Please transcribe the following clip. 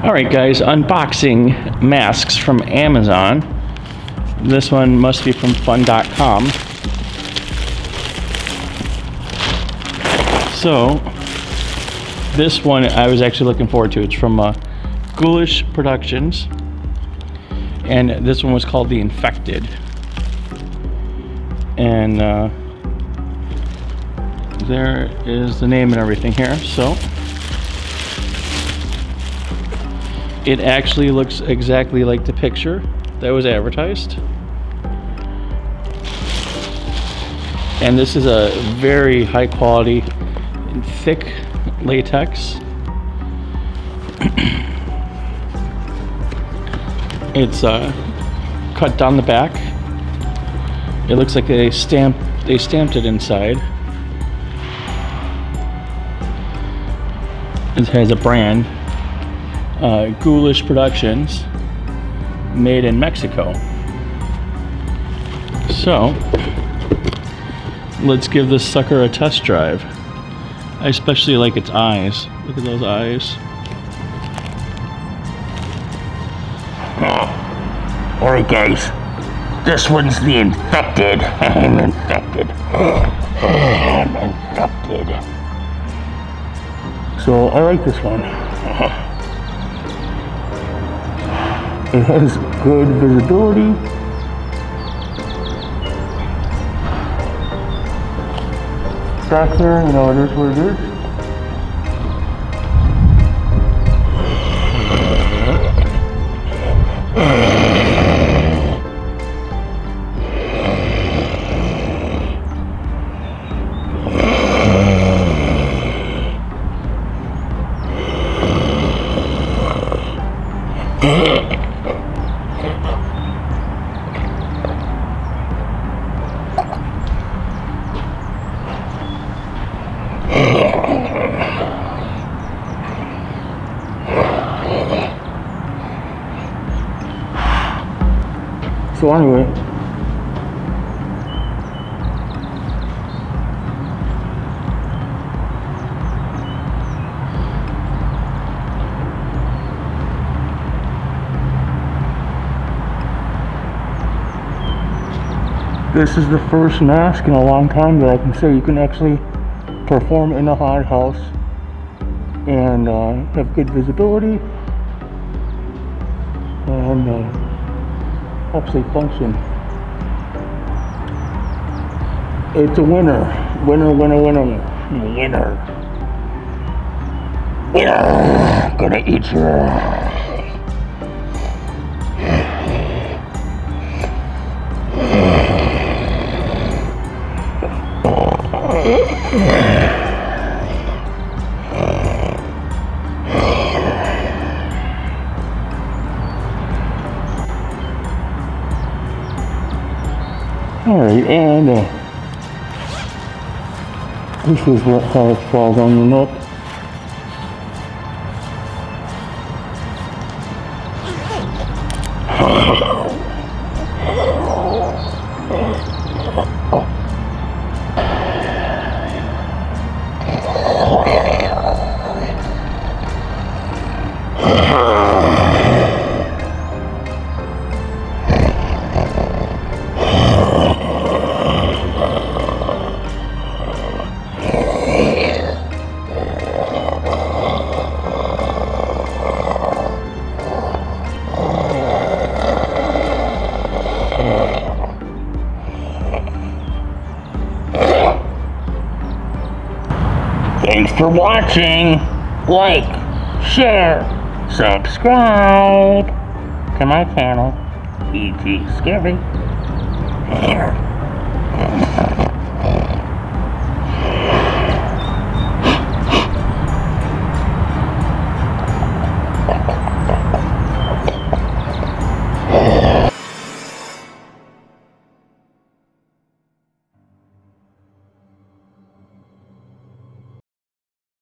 Alright guys, unboxing masks from Amazon. This one must be from fun.com. So, this one I was actually looking forward to. It's from Ghoulish Productions. And this one was called The Infected. And there is the name and everything here. So, it actually looks exactly like the picture that was advertised. And this is a very high quality, thick latex. It's cut down the back. It looks like they stamped it inside. It has a brand. Ghoulish Productions, made in Mexico. So, let's give this sucker a test drive. I especially like its eyes. Look at those eyes. Alright guys, this one's the Infected. I'm infected. I'm infected. So, I like this one. It has good visibility. Back there, you know, it is what it is. So anyway, this is the first mask in a long time that I can say you can actually perform in a haunted house and have good visibility and actually function. It's a winner. Winner, winner, winner. Winner. Winner. Gonna eat your... Alright, and this is how it falls on your neck. Thanks for watching. Like, share, subscribe to my channel. E.G. Scary.